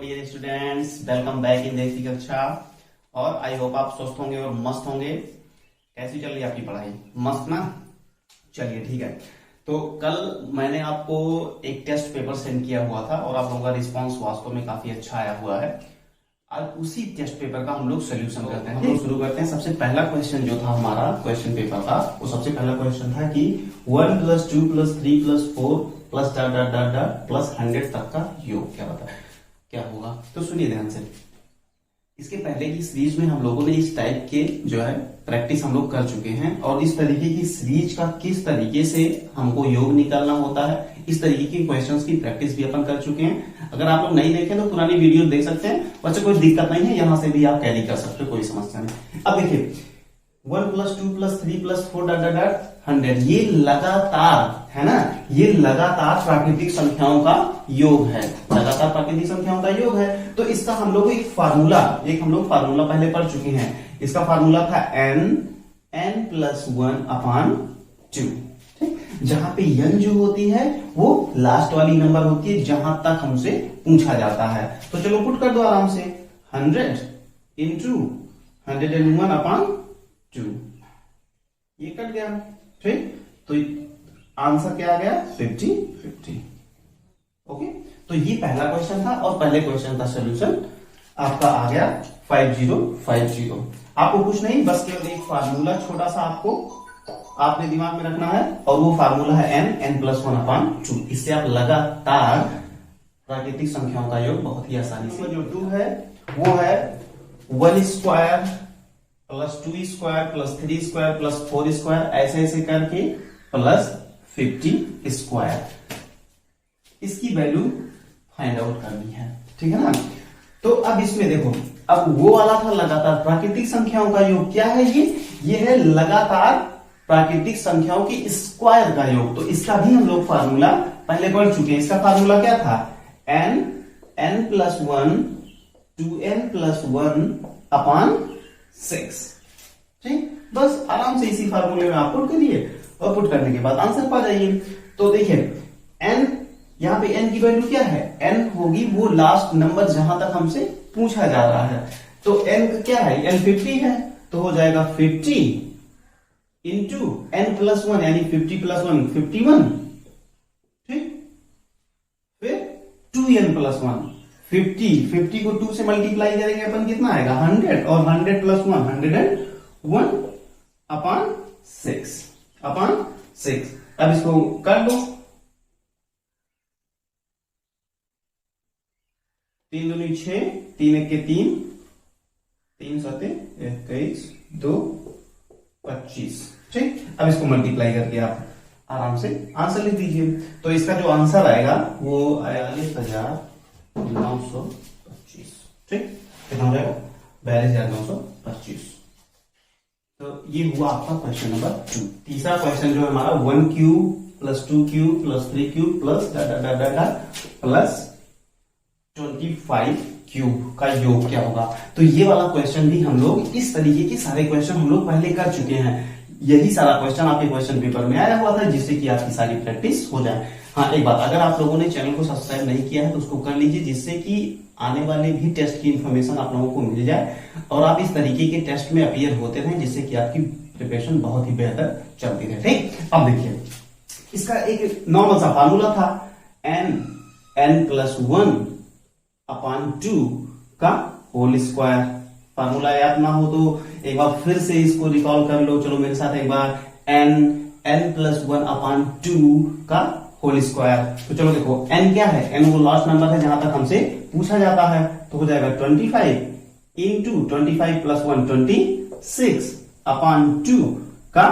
Dear students, welcome back in Desi Kaksha. और I hope आप स्वस्थ होंगे और मस्त होंगे। कैसी चल रही है आपकी पढ़ाई? मस्त ना? चलिए ठीक है। तो कल मैंने आपको एक टेस्ट पेपर सेंड किया हुआ था और आप लोगों का रिस्पांस वास्तव में काफी अच्छा आया हुआ है। आज उसी टेस्ट पेपर का हम लोग सोल्यूशन करते हैं। हम लोग शुरू करते हैं। सबसे पहला क्वेश्चन जो था हमारा क्वेश्चन पेपर का, वो सबसे पहला क्वेश्चन था कि 1 + 2 + 3 + 4 plus dot dot dot dot plus 100 तक का योग क्या होगा। तो सुनिए ध्यान से। इसके पहले की सीरीज में हम लोगों ने इस टाइप के जो है प्रैक्टिस हम लोग कर चुके हैं और इस तरीके की सीरीज का किस तरीके से हमको योग निकालना होता है, इस तरीके के क्वेश्चंस की प्रैक्टिस भी अपन कर चुके हैं। अगर आप लोग नहीं देखें तो पुरानी वीडियो देख सकते हैं। वैसे कोई दिक्कत नहीं है, यहां से भी आप कैरी कर सकते हो, कोई समस्या नहीं। अब देखिए 1 + 2 + 3 + 4 डॉट डॉट डॉट 100, ये लगातार है ना, ये लगातार प्राकृतिक संख्याओं का योग है। लगातार प्राकृतिक संख्याओं का योग है। तो इसका हम लोग एक फार्मूला पहले पढ़ चुके हैं। इसका फार्मूला था n + 1/2। जहां पे n जो होती है वो लास्ट वाली नंबर होती है जहां तक हमसे पूछा जाता है। तो चलो पुट कर दो आराम से। 100 × 101/2, ये कट गया। ठीक, तो आंसर क्या आ गया? 50। ओके, तो ये पहला क्वेश्चन था और पहले क्वेश्चन का सोल्यूशन आपका आ गया 5050। आपको कुछ नहीं, बस केवल एक फार्मूला छोटा सा आपने दिमाग में रखना है और वो फार्मूला है n + 1/2। इससे आप लगातार प्राकृतिक संख्याओं का योग बहुत ही आसानी से, जो 2 है वो है 1² + 2² + 3² + 4², ऐसे करके प्लस 50²। इसकी वैल्यू फाइंड आउट करनी है, ठीक है ना। तो अब इसमें देखो, अब वो वाला था लगातार प्राकृतिक संख्याओं का योग। क्या है ये है लगातार प्राकृतिक संख्याओं की स्क्वायर का योग। तो इसका भी हम लोग फार्मूला पहले पढ़ चुके हैं। इसका फार्मूला क्या था? n + 1 2n + 1/6। ठीक, बस आराम से इसी फार्मूले में आप पुट करिए और पुट करने के बाद आंसर पा जाइए। तो देखिए n, यहां पे n की वैल्यू क्या है? n होगी वो लास्ट नंबर जहां तक हमसे पूछा जा रहा है। तो n क्या है? n 50 है, तो हो जाएगा 50 × n + 1 यानी 50 + 1 51। ठीक, फिर 2n + 1 50 को 2 से मल्टीप्लाई करेंगे अपन, कितना आएगा? 100, और 100 + 1 101/6। अब इसको कर लो। 3 दूनी 6, 3 1 के 3, 3 7 21 2 25। ठीक, अब इसको मल्टीप्लाई करके आप आराम से आंसर लिख दीजिए। तो इसका जो आंसर आएगा वो आएगा 42,925। ठीक, कितना हो जाएगा? 42,925। तो ये हुआ आपका क्वेश्चन नंबर 2। तीसरा क्वेश्चन जो है हमारा 1³ + 2³ + 3³ प्लस 25³ का योग क्या होगा। तो ये वाला क्वेश्चन भी हम लोग, इस तरीके के सारे क्वेश्चन हम लोग पहले कर चुके हैं। यही सारा क्वेश्चन आपके क्वेश्चन पेपर में आया हुआ था, जिससे कि आपकी सारी प्रैक्टिस हो जाए। हाँ, एक बात, अगर आप लोगों ने चैनल को सब्सक्राइब नहीं किया है तो उसको कर लीजिए, जिससे कि आने वाले भी टेस्ट की इंफॉर्मेशन आप लोगों को मिल जाए और आप इस तरीके के टेस्ट में अपीयर होते रहें, जिससे कि आपकी प्रिपरेशन बहुत ही बेहतर चलती रहे। ठीक, अब देखिए इसका एक नॉर्मल सा फार्मूला था n + 1/2 का होल स्क्वायर। फार्मूला याद ना हो तो एक बार फिर से इसको रिकॉल कर लो। चलो मेरे साथ एक बार, n + 1/2 का होल स्क्वायर। तो चलो देखो, n क्या है? n वो लास्ट नंबर है जहां तक हमसे पूछा जाता है। तो हो जाएगा 25 × 25 + 1 26/2 का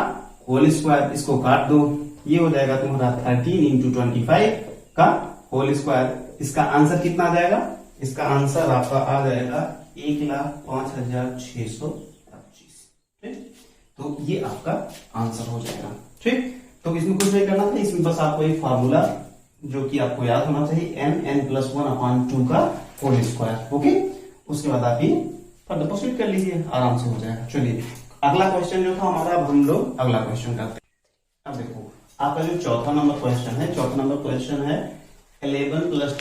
होल स्क्वायर। इसको काट दो, ये हो जाएगा तुम्हारा 13 × 25 का होल स्क्वायर। इसका आंसर कितना आ जाएगा? इसका आंसर आपका आ जाएगा 1,05,625। ठीक, तो ये आपका आंसर हो जाएगा। ठीक, तो इसमें कुछ नहीं करना था, इसमें बस आपको एक फार्मूला जो कि आपको याद होना चाहिए, n + 1/2 का होल स्क्वायर। ओके, उसके बाद आप ये फर्दर प्रोसीड कर लीजिए, आराम से हो जाएगा। चलिए अगला क्वेश्चन जो था हमारा, अब हम लोग अगला क्वेश्चन करते हैं। अब देखो आपका जो चौथा नंबर क्वेश्चन है 11 + 12 +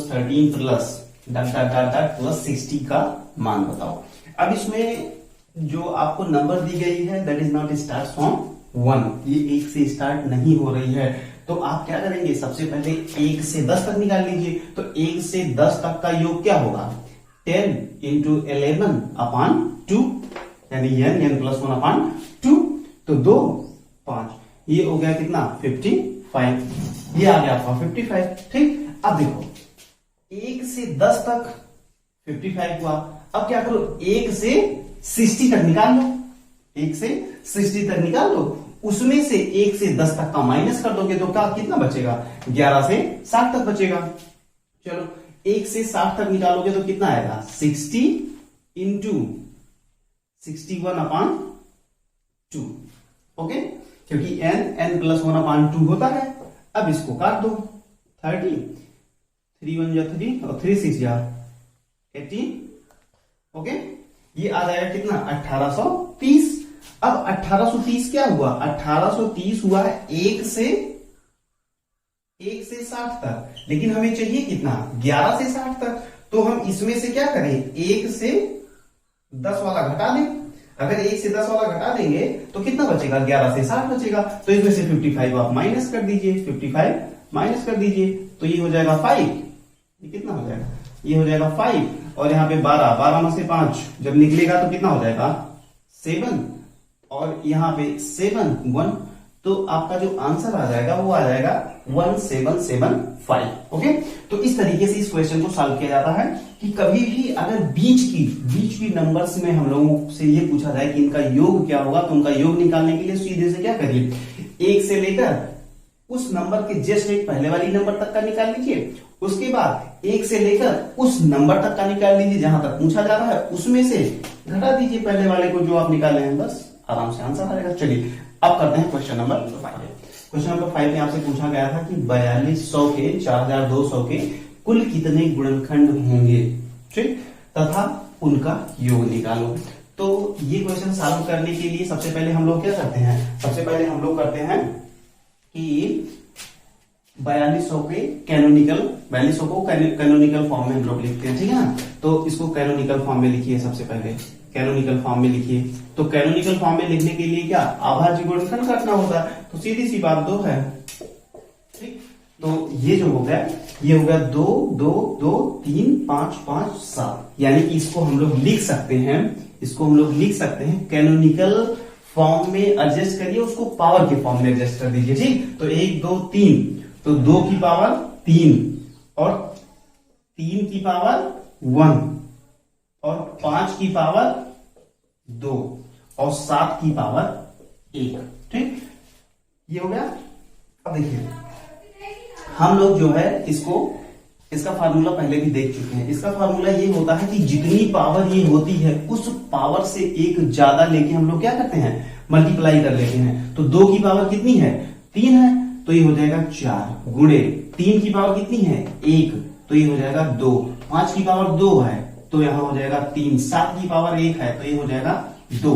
13 + dot dot dot dot plus 60 का मान बताओ। अब इसमें जो आपको नंबर दी गई है that is not start from 1, ये 1 से स्टार्ट नहीं हो रही है। तो आप क्या करेंगे, सबसे पहले 1 से 10 तक निकाल लीजिए। तो 1 से 10 तक का योग क्या होगा, 10 इंटू 11 अपॉन 2, यानी n प्लस 1 अपॉन 2। तो 2 5, ये हो गया कितना 55, ये आ गया आपका 55। ठीक, अब देखो 1 से 10 तक 55 हुआ। अब क्या करो, 1 से 60 तक निकाल लो, 1 से 60 तक निकाल लो, उसमें से 1 से 10 तक का माइनस कर दोगे तो क्या कितना बचेगा, 11 से 60 तक बचेगा। चलो 1 से 60 तक निकालोगे तो कितना आएगा, 60 इंटू 61 अपॉन 2। ओके, क्योंकि n प्लस 1 अपॉन 2 होता है। अब इसको काट दो, 30, 3 1 जा 3 और 3 6 जा 18। ओके, ये आ जाएगा कितना 1830। अब 1830 क्या हुआ, 1830 हुआ है 1 से 60 तक, लेकिन हमें चाहिए कितना 11 से 60 तक। तो हम इसमें से क्या करें, 1 से 10 वाला घटा दें। अगर 1 से 10 वाला घटा देंगे तो कितना बचेगा, 11 से 60 बचेगा। तो इसमें से 55 आप माइनस कर दीजिए, 55 माइनस कर दीजिए तो ये हो जाएगा 5। ये कितना हो जाएगा, ये हो जाएगा 5। और यहाँ पे 12 में से 5 जब निकलेगा तो कितना हो जाएगा 7, और यहाँ पे 7 1। तो आपका जो आंसर आ जाएगा वो आ जाएगा 1775। ओके, तो इस तरीके से इस क्वेश्चन को सॉल्व किया जाता है कि कभी भी अगर बीच की नंबर्स में हम लोगों से ये पूछा जाए कि इनका योग क्या होगा, तो उनका योग निकालने के लिए सीधे से क्या करिए, 1 से लेकर उस नंबर के जस्ट एक पहले वाली नंबर तक का निकाल लीजिए, उसके बाद 1 से लेकर उस नंबर तक का निकाल लीजिए जहां तक पूछा जा रहा है, उसमें से घटा दीजिए पहले वाले को जो आप निकाले हैं, बस आराम से आंसर आएगा। चलिए अब करते हैं क्वेश्चन नंबर 5। क्वेश्चन नंबर 5 में आपसे पूछा गया था कि 4200 के 4200 के कुल कितने गुणनखंड होंगे, ठीक, तथा उनका योग निकालो। तो ये क्वेश्चन सॉल्व करने के लिए सबसे पहले हम लोग क्या करते हैं, सबसे पहले हम लोग करते हैं कि 4200 के कैनोनिकल, 4200 को कैनोनिकल फॉर्म में हम लोग लिखते हैं, ठीक है ना। तो इसको कैनोनिकल फॉर्म में लिखिए, सबसे पहले कैनोनिकल फॉर्म में लिखिए। तो कैनोनिकल फॉर्म में लिखने के लिए क्या, अभाज्य गुणनखंड करना होगा। तो सीधी सी बात 2 है, ठीक। तो ये जो हो गया, ये हो गया 2 2 2 3 5 5 7, यानी कि इसको हम लोग लिख सकते हैं, इसको हम लोग लिख सकते हैं कैनोनिकल फॉर्म में। एडजस्ट करिए उसको, पावर के फॉर्म में एडजस्ट कर दीजिए, ठीक। तो 1 2 3, तो 2 की पावर 3 और 3 की पावर 1 और 5 की पावर 2 और 7 की पावर 1, ठीक। ये हो गया। अब देखिए हम लोग जो है इसका फार्मूला पहले भी देख चुके हैं। इसका फार्मूला ये होता है कि जितनी पावर ये होती है उस पावर से एक ज्यादा लेके हम लोग क्या करते हैं, मल्टीप्लाई कर लेते हैं। तो 2 की पावर कितनी है, 3 है, तो ये हो जाएगा 4 गुणे 3 की पावर कितनी है 1, तो ये हो जाएगा 2। 5 की पावर 2 है तो यहां हो जाएगा 3। 7 की पावर 1 है तो ये हो जाएगा 2।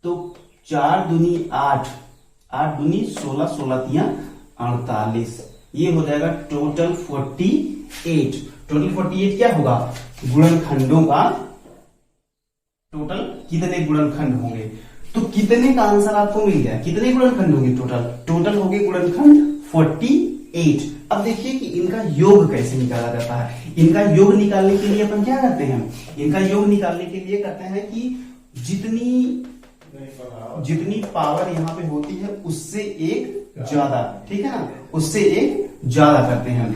तो 4 दूनी 8, 8 दूनी 16, 16 तिया 48, ये हो जाएगा टोटल 48। टोटल 48 क्या होगा, गुणनखंडों का टोटल कितने गुणनखंड होंगे। तो कितने का आंसर आपको मिल गया, कितने गुणनखंड होंगे टोटल होंगे गुणनखंड 48। अब देखिए कि इनका योग कैसे निकाला जाता है। इनका योग निकालने के लिए अपन क्या करते हैं, इनका योग निकालने के लिए करते हैं कि जितनी पावर यहाँ पे होती है उससे एक ज्यादा, ठीक है ना, उससे एक ज्यादा करते हैं।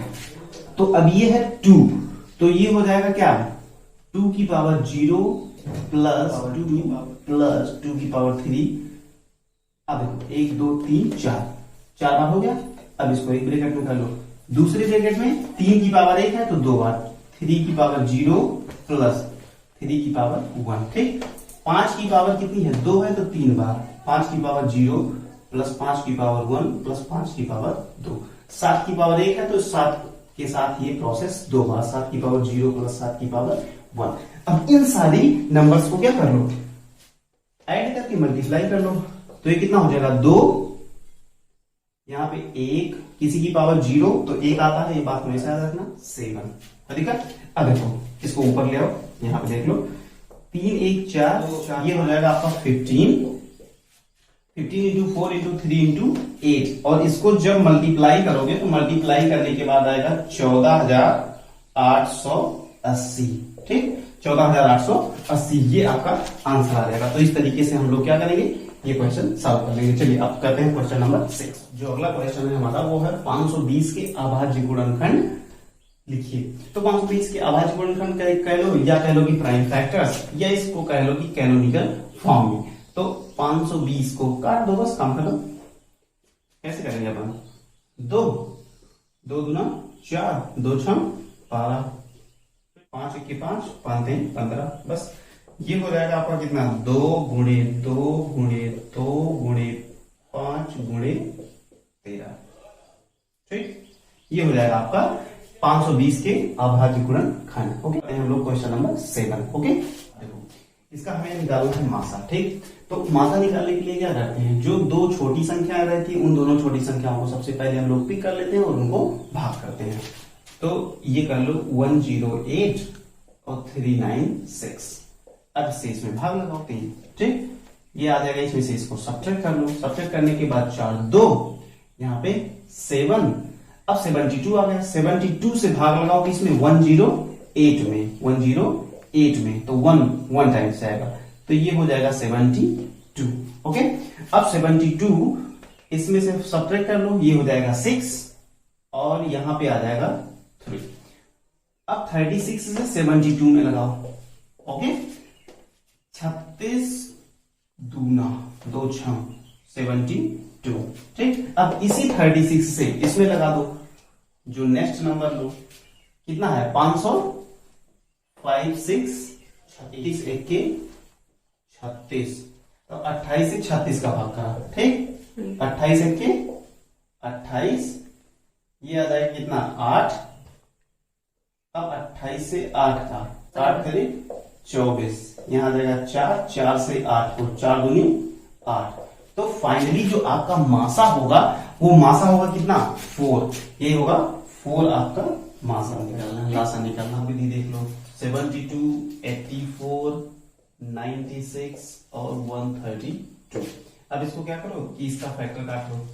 तो अब ये है 2, तो ये हो जाएगा क्या, 2 की पावर 0 प्लस 2 की पावर 3। अब देखो 1 2 3 4 बार हो गया। अब इसको एक ब्रैकेट में कर लो, दूसरे ब्रैकेट में 3 की पावर 1 है तो 2 बार, 3 की पावर 0 प्लस 3 की पावर 1, ठीक। 5 की पावर कितनी है 2 है तो 3 बार, 5 की पावर 0 प्लस 5 की पावर 1 प्लस 5 की पावर 2। 7 की पावर 1 है तो 7 के साथ ये प्रोसेस 2 बार, 7 की पावर 0 प्लस 7 की पावर 1। अब इन सारी नंबर्स को क्या कर लो, ऐड करके मल्टीप्लाई कर लो। तो ये कितना हो जाएगा 2, यहाँ पे 1, किसी की पावर 0 तो 1 आता है, ये बात हमेशा याद रखना, 7। ठीक है। अब देखो इसको ऊपर ले आओ, यहाँ पे देख लो 3 1 4, ये हो जाएगा आपका 15 इंटू 4 इंटू 3 इंटू 8, और इसको जब मल्टीप्लाई करोगे तो मल्टीप्लाई करने के बाद आएगा 14,880, ठीक 14,880, ये आपका आंसर आ जाएगा। तो इस तरीके से हम लोग क्या करेंगे, ये क्वेश्चन सॉल्व कर लेंगे। चलिए अब करते हैं क्वेश्चन नंबर 6। जो अगला क्वेश्चन है हमारा वो है 520 के अभाज्य गुणनखंड लिखिए। तो 520 के अभाज्य गुणनखंड कह लो या कह लो कि प्राइम फैक्टर्स, या इसको कह लो कि कैनोनिकल फॉर्म में। तो 520 को काट दो, बस काम खत्म। कैसे करेंगे अपन, 2 दूना 4, 2 6 12, 5 1 5, 5 3 15, बस ये हो जाएगा आपका कितना, 2 गुणे 2 गुणे 2 गुणे 5 गुणे 13, ठीक। ये हो जाएगा आपका 520 के अभाज्य गुणनखंड। ओके, हम लोग क्वेश्चन नंबर 7। ओके, देखो इसका हमें निकालना है मासा, ठीक। तो मासा निकालने के लिए क्या करते हैं, जो दो छोटी संख्याएं रहती है उन दोनों छोटी संख्याओं को सबसे पहले हम लोग पिक कर लेते हैं और उनको भाग करते हैं। तो ये कर लो 108 और 396। अब से इसमें भाग लगाओ 3, ठीक। ये आ जाएगा, इसमें से इसको सब्ट्रैक्ट कर लो, सब्ट्रैक्ट करने के बाद 4 2, यहाँ पे 7, अब 72 आ गया। 72 से भाग लगाओ इसमें 108 में, 108 में तो 1 टाइम्स जाएगा, तो ये हो जाएगा 72। ओके, अब 72 इसमें से सब्ट्रैक्ट कर लो, ये हो जाएगा 6 और यहां पे आ जाएगा 3। अब 36 से 72 में लगाओ। ओके, 36 दूना 2 6 72, ठीक। अब इसी 36 से इसमें लगा दो, जो नेक्स्ट नंबर लो कितना है 500, 5 6 36 1 के 36, तो 28 से 36 का भाग करा, ठीक। 28 1 के 28, ये आ जाएगा कितना 8। अब 28 से 8 का 8 करे 24, यहां आ जाएगा 4, 4 से 8 को 4 दूनी 8। तो फाइनली जो आपका मासा होगा वो मासा होगा कितना 4, ये होगा 4 आपका मासा निकालना है, लासा निकालना। विधि देख लो 72 84 96 और 132। अब इसको क्या करो कि इसका फैक्टर काट लो,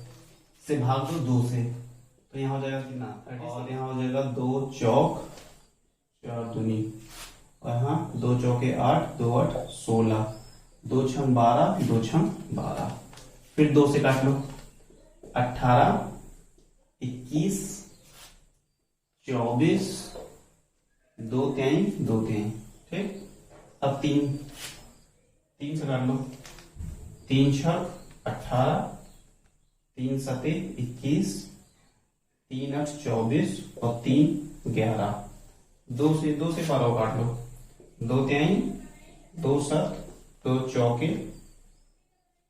से भाग दो 2 से, तो यहां हो जाएगा कितना 30, और यहां हो जाएगा 2 चौक 4 दूनी, और यहां 2 चौके 8 2 8 16, 2 6 12 2 6 12, फिर 2 से काट लो 18 21 24, 2 3 2 3, ठीक। अब 3 से काट लो, 3 6 18, 3 7 21, 3 8 24 और 3 11, 2 से 12 काट लो, 2 3 2 7 2 चौके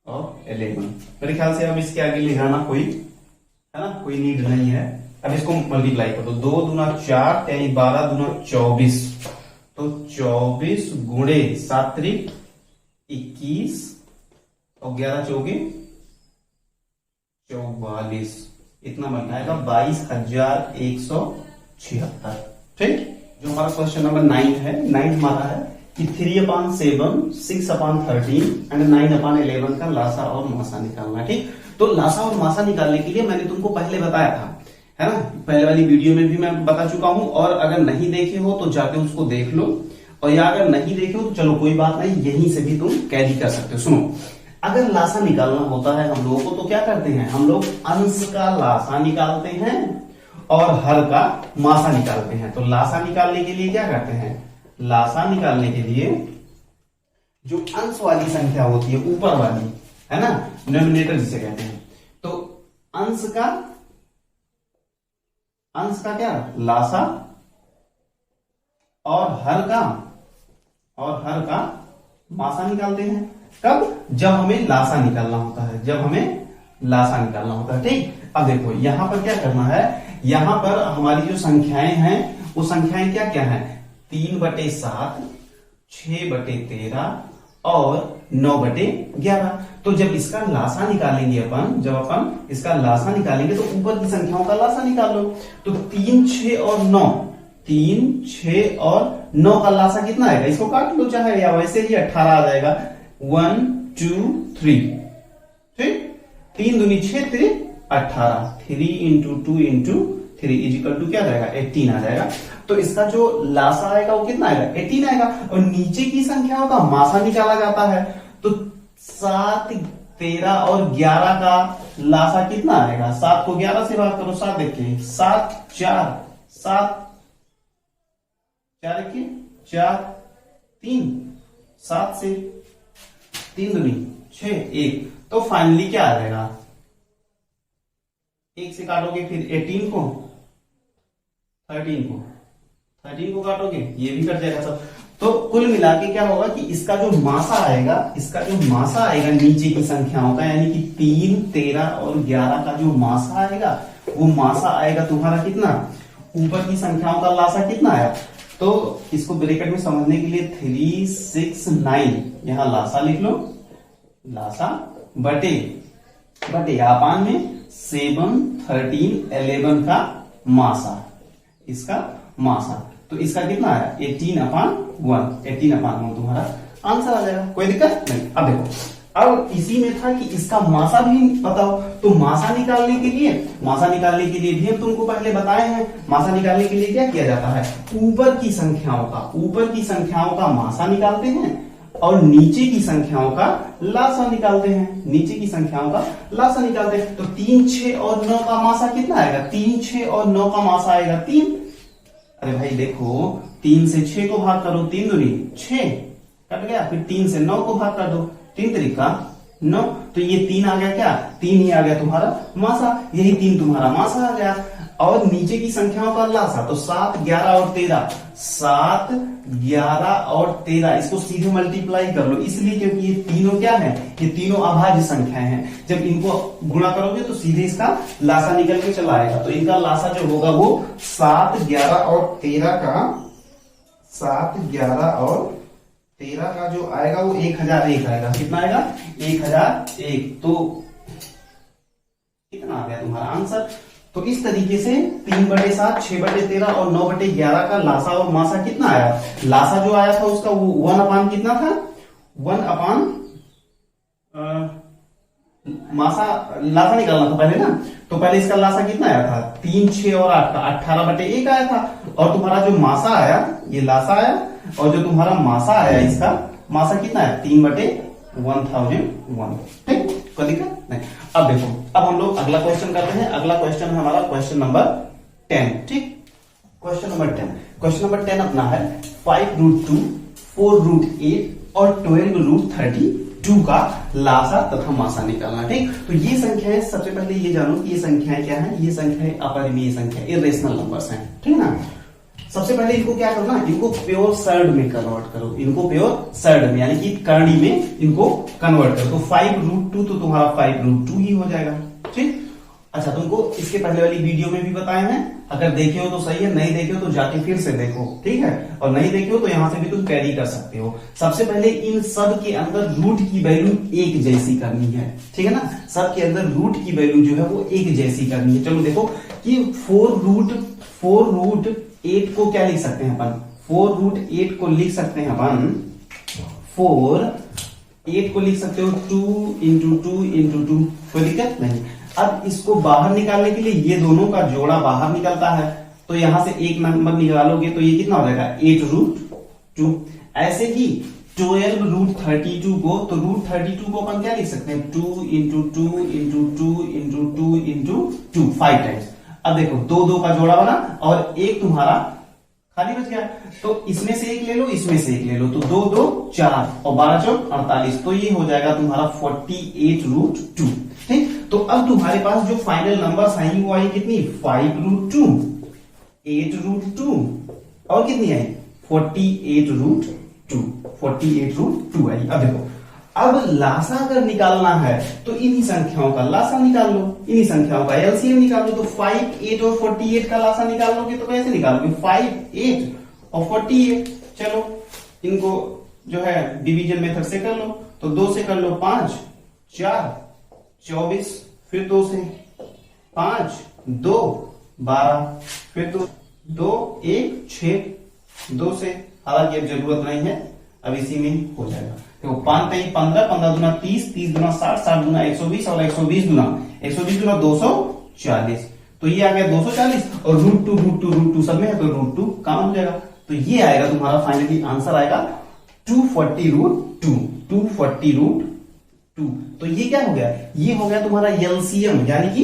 और 11। मेरे ख्याल से अब इसके आगे लिखाना कोई है ना, कोई नीड नहीं है। अब इसको मल्टीप्लाई कर दो, 2 दूना 4 12 दूना 24, तो 24 गुणे 7 3 21 और 11 चौके 44, इतना बन आएगा 22,176, ठीक। जो हमारा क्वेश्चन नंबर 9 है, 9 हमारा है कि 3/7 6/13 एंड 9/11 का लासा और मासा निकालना, ठीक। तो लासा और मासा निकालने के लिए मैंने तुमको पहले बताया था, है ना, पहले वाली वीडियो में भी मैं बता चुका हूं, और अगर नहीं देखे हो तो जाके उसको देख लो, और या अगर नहीं देखे हो तो चलो कोई बात नहीं, यहीं से भी तुम कैरी कर सकते हो। सुनो, अगर लासा निकालना होता है हम लोगों को तो क्या करते हैं, हम लोग अंश का लासा निकालते हैं और हर का मासा निकालते हैं। तो लासा निकालने के लिए क्या करते हैं, लासा निकालने के लिए जो अंश वाली संख्या होती है ऊपर वाली, है ना, डिनोमिनेटर जिसे कहते हैं, तो अंश का क्या लासा और हर का मासा निकालते हैं। कब, जब हमें लासा निकालना होता है, ठीक। अब देखो यहां पर क्या करना है, यहां पर हमारी जो संख्याएं हैं वो संख्याएं क्या क्या है, 3/7 6/13 और 9/11। तो जब इसका लासा निकालेंगे अपन, इसका लासा निकालेंगे तो ऊपर की संख्याओं का लासा निकाल लो। तो 3 6 और 9, 3, 6 और 9 का लासा कितना आएगा, इसको काट लो चाहे, या वैसे ही 18 आ जाएगा। 1 2 3, ठीक, 3 दूनी 6 3 18, 3 इंटू 2 इंटू 3 इजिकल टू क्या जाएगा, 18 आ जाएगा। तो इसका जो लासा आएगा वो कितना आएगा, 18 आएगा। और नीचे की संख्याओं का मासा निकाला जाता है, तो 7, 13 और 11 का लासा कितना आएगा, 7 को 11 से भाग करो, 7 देखिए 7 4 7 4 देखिए 4 3, 7 से 3 दूनी 6 1, तो फाइनली क्या आ जाएगा, 1 से काटोगे फिर 18 को, 13 को काटोगे, ये भी कट जाएगा सब। तो कुल मिला के क्या होगा कि इसका जो मासा आएगा, नीचे की संख्याओं का, यानी कि 3, 13 और 11 का जो मासा आएगा, वो मासा आएगा तुम्हारा कितना, ऊपर की संख्याओं का लासा कितना आया। तो इसको ब्रैकेट में समझने के लिए 3 6 9 यहां लासा लिख लो, लासा बटे अपान में 7 13 11 का मासा, इसका मासा, तो इसका कितना आया 18/1 तुम्हारा आंसर आ जाएगा, कोई दिक्कत नहीं। अब देखो, अब इसी में था कि इसका मासा भी बताओ, तो मासा निकालने के लिए भी हम तुमको पहले बताए हैं, मासा निकालने के लिए क्या किया जाता है, ऊपर की संख्याओं का मासा निकालते हैं और नीचे की संख्याओं का लासा निकालते हैं। तो 3 6 और 9 का मासा कितना आएगा, 3 6 और 9 का मासा आएगा 3। अरे भाई देखो, 3 से 6 को भाग करो, 3 दूनी 6 कट गया, फिर 3 से 9 को भाग कर दो, 3 तरीका 9, तो ये 3 आ गया, क्या 3 ही आ गया तुम्हारा मासा, यही 3 तुम्हारा मासा आ गया। और नीचे की संख्याओं का लासा, तो 7 11 और 13, 7 11 और 13, इसको सीधे मल्टीप्लाई कर लो, इसलिए क्योंकि ये तीनों क्या है, ये तीनों अभाज्य संख्याएं हैं। जब इनको गुणा करोगे तो सीधे इसका लासा निकल के चला आएगा, तो इनका लासा जो होगा वो 7 11 और 13 का जो आएगा वो 1001 आएगा। कितना आएगा, 1001। तो कितना आ गया तुम्हारा आंसर। तो इस तरीके से 3/7, 6/13 और 9/11 का लासा और मासा कितना आया। लासा जो आया था उसका वो 1 अपान कितना था, 1 अपान मासा, लासा निकालना था पहले ना, तो पहले इसका लासा कितना आया था 3 6 और 8 का 18/1 आया था। और तुम्हारा जो मासा आया, ये लासा आया, और जो तुम्हारा मासा आया इसका मासा कितना है 3/1001। ठीक, कोई दिक्कत नहीं। अब देखो, अब हम लोग अगला क्वेश्चन करते हैं। अगला क्वेश्चन है हमारा क्वेश्चन नंबर 10। ठीक, क्वेश्चन नंबर 10 अपना है 5√2, 4√8 और 12√32 का लासा तथा मासा निकालना। ठीक, तो ये संख्याएं, सबसे पहले ये जानो कि ये संख्याएं क्या है। ये संख्याएं अपरिमेय संख्या, इरेशनल नंबर्स हैं। ठीक है ना। सबसे पहले इनको क्या करना, इनको प्योर सर्ड में कन्वर्ट करो, इनको प्योर सर्ड में यानी कि करणी में इनको कन्वर्ट करो। तो 5√2 तो तुम्हारा 5√2 ही हो जाएगा। ठीक, अच्छा, तुमको इसके पहले वाली वीडियो में भी बताए हैं, अगर देखे हो तो सही है, नहीं देखे हो तो जाके फिर से देखो। ठीक है, और नहीं देखे हो तो यहां से भी तुम कैरी कर सकते हो। सबसे पहले इन सब के अंदर रूट की वैल्यू एक जैसी करनी है। ठीक है ना, सब के अंदर रूट की वैल्यू जो है वो एक जैसी करनी है। चलो देखो कि 4√8 को क्या लिख सकते हैं अपन, 4√8 को लिख सकते हैं अपन, 4/8 को लिख सकते हो 2 × 2 × 2, कोई दिक्कत नहीं। अब इसको बाहर निकालने के लिए ये दोनों का जोड़ा बाहर निकलता है, तो यहां से एक नंबर निकालोगे तो ये कितना हो जाएगा 8√2। ऐसे ही 12√32 को, तो √32 को अपन क्या लिख सकते हैं 2 × 2 × 2 × 2 × 2, 5 टाइम्स। अब देखो 2 का जोड़ा बना और एक तुम्हारा खाली बच गया, तो इसमें से एक ले लो, इसमें से एक ले लो, तो 2 2 4 और 12 4 48, तो ये हो जाएगा तुम्हारा 48√2। ठीक, तो अब तुम्हारे पास जो फाइनल नंबर्स आई वो आई कितनी 5√2, 8√2 और कितनी आई 48√2 आई। अब देखो, अब लासा अगर निकालना है तो इन्हीं संख्याओं का लासा निकाल लो, इन्हीं संख्याओं का एलसीएम निकाल लो। तो 5 8 और 48 का लासा निकालोगे तो कैसे निकालोगे 5 8 और 48। चलो इनको जो है डिवीजन मेथड से कर लो, तो 2 से कर लो 5 4 24, फिर 2 से 5 2 12, फिर 2 2 1 6 2 से, हालांकि अब जरूरत नहीं है, अब इसी में हो जाएगा। देखो 5 3 15, 15 दूना 30, 30 दूना 60, 60 दूना 120 और 120 दूना 240। तो ये आ गया 240 और √2 सब में है तो √2 काम हो जाएगा। तो ये आएगा तुम्हारा फाइनली आंसर आएगा 240√2, 240√2। तो ये क्या हो गया, ये हो गया तुम्हारा एलसीएम यानी कि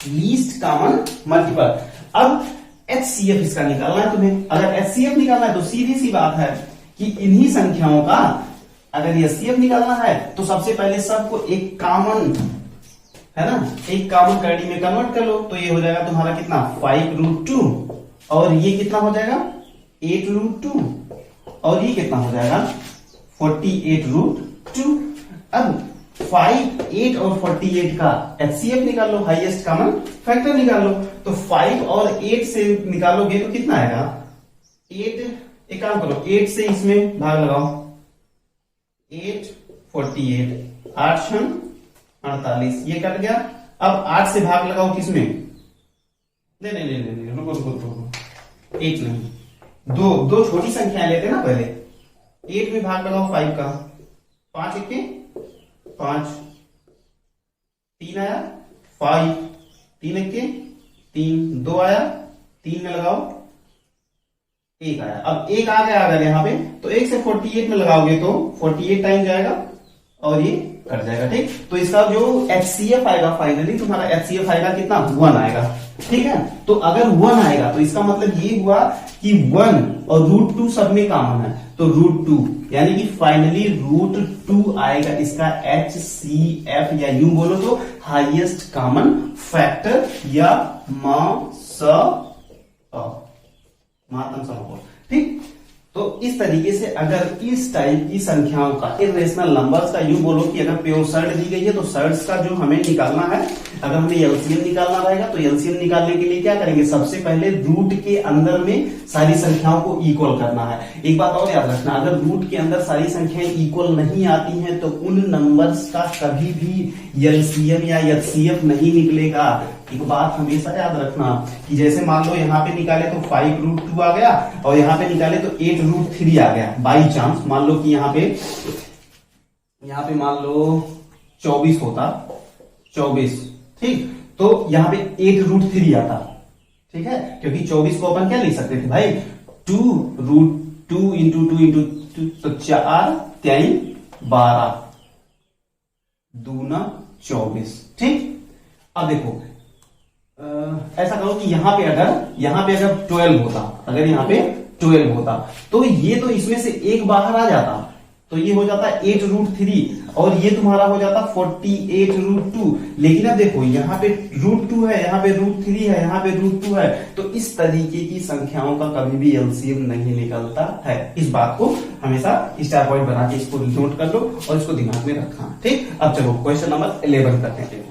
लीस्ट कॉमन मल्टीपल। अब एचसीएफ इसका निकालना है तुम्हें। अगर एचसीएफ निकालना है तो सीधी सी बात है कि इन्हीं संख्याओं का अगर एचसीएफ निकालना है तो सबसे पहले सबको एक कॉमन है ना, एक कॉमन कैडी में कन्वर्ट कर लो। तो ये हो जाएगा तुम्हारा कितना 5√2 और ये कितना हो जाएगा 8√2 और ये कितना हो जाएगा 48√2। अब 5, 8 और 48 का एचसीएफ निकाल लो, हाईएस्ट कॉमन फैक्टर निकाल लो। तो 5 और 8 से निकालोगे तो कितना आएगा 8, एक काम करो 8 से इसमें भाग लगाओ, 8 48, 8 48, ये कट गया। अब 8 से भाग लगाओ किसमें, नहीं रुको 8 नहीं, दो छोटी संख्याएं लेते ना पहले। 8 में भाग लगाओ 5 का, 5 1 5, 3 आया 5, 3 1 3, 2 आया 3 में लगाओ 1 आया। अब 1 आ गया अगर यहाँ पे तो 1 से 48 में लगाओगे तो 48 टाइम जाएगा और ये कट जाएगा। ठीक, तो इसका जो एचसीएफ आएगा फाइनली तुम्हारा एचसीएफ आएगा कितना 1 आएगा। ठीक है, तो अगर 1 आएगा तो इसका मतलब ये हुआ कि 1 और √2 सब में कॉमन है तो √2 यानी कि फाइनली √2 आएगा इसका एचसीएफ, या यूं बोलो तो हाईएस्ट कॉमन फैक्टर या मातम समूह। ठीक, तो इस तरीके से अगर इस टाइप की संख्याओं का इरेशनल नंबर्स का यूं बोलो कि अगर प्योर सर्ड दी गई है तो सर्ड्स का जो हमें निकालना है, अगर हमें एलसीएम निकालना रहेगा तो एलसीएम निकालने के लिए क्या करेंगे, सबसे पहले रूट के अंदर में सारी संख्याओं को इक्वल करना है। एक बात और याद रखना, अगर रूट के अंदर सारी संख्याएं इक्वल नहीं आती हैं तो उन नंबर्स का कभी भी एलसीएम या एचसीएफ नहीं निकलेगा। एक बात हमेशा याद रखना कि जैसे मान लो यहाँ पे निकाले तो 5√2 आ गया और यहाँ पे निकाले तो 8√3 आ गया। बाई चांस मान लो कि यहाँ पे मान लो 24 होता, 24, ठीक, तो यहाँ पे 8√3 आता। ठीक है, क्योंकि 24 को अपन क्या लिख सकते थे भाई 2√2 इंटू 2 इंटू 2, तो 4 3 12 दूना 24। ठीक, अब देखो ऐसा करो कि यहाँ पे अगर 12 होता, अगर यहाँ पे 12 होता तो ये तो इसमें से एक बाहर आ जाता तो ये हो जाता 8√3 और ये तुम्हारा हो जाता 48√2। लेकिन अब देखो यहाँ पे √2 है, यहाँ पे √3 है, यहाँ पे √2 है, तो इस तरीके की संख्याओं का कभी भी एलसीएम नहीं निकलता है। इस बात को हमेशा स्टार पॉइंट बना के इसको नोट कर लो और इसको दिमाग में रखना। ठीक, अब चलो क्वेश्चन नंबर 11 करते हैं।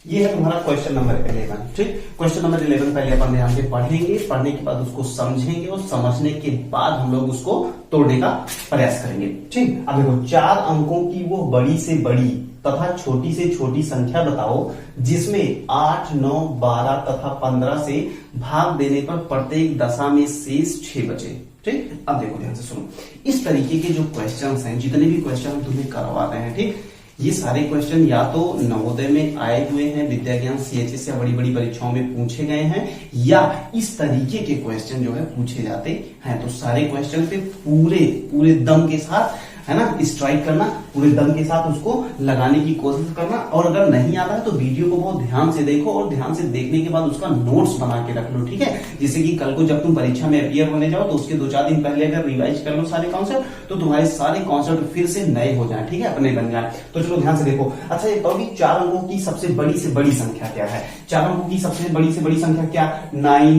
ये है तुम्हारा क्वेश्चन नंबर 11। ठीक, क्वेश्चन नंबर 11 पहले अपन ध्यान से पढ़ेंगे, पढ़ने के बाद उसको समझेंगे और समझने के बाद हम लोग उसको तोड़ने का प्रयास करेंगे। ठीक, अब देखो 4 अंकों की वो बड़ी से बड़ी तथा छोटी से छोटी संख्या बताओ जिसमें 8, 9, 12 तथा 15 से भाग देने पर प्रत्येक दशा में शेष 6 बचे। ठीक, अब देखो ध्यान से सुनो, इस तरीके के जो क्वेश्चंस हैं, जितने भी क्वेश्चन हम तुम्हें करवाते हैं, ठीक, ये सारे क्वेश्चन या तो नवोदय में आए हुए हैं, विद्या ज्ञान सीएचएस या बड़ी बड़ी परीक्षाओं में पूछे गए हैं, या इस तरीके के क्वेश्चन जो है पूछे जाते हैं। तो सारे क्वेश्चन पे पूरे दम के साथ है ना स्ट्राइक करना, पूरे दम के साथ उसको लगाने की कोशिश करना। और अगर नहीं आता है तो वीडियो को बहुत ध्यान से देखो और ध्यान से देखने के बाद उसका नोट्स बना के रख लो। ठीक है, जिससे कि कल को जब तुम परीक्षा में अपियर होने जाओ तो उसके 2-4 दिन पहले अगर रिवाइज कर लो सारे कॉन्सेप्ट तो तुम्हारे सारे कॉन्सेप्ट फिर से नए हो जाए। ठीक है, अपने बन जाए। तो चलो ध्यान से देखो। अच्छा, ये बताओ कि 4 अंकों की सबसे बड़ी से बड़ी संख्या क्या है? 4 अंकों की सबसे बड़ी से बड़ी संख्या क्या? 9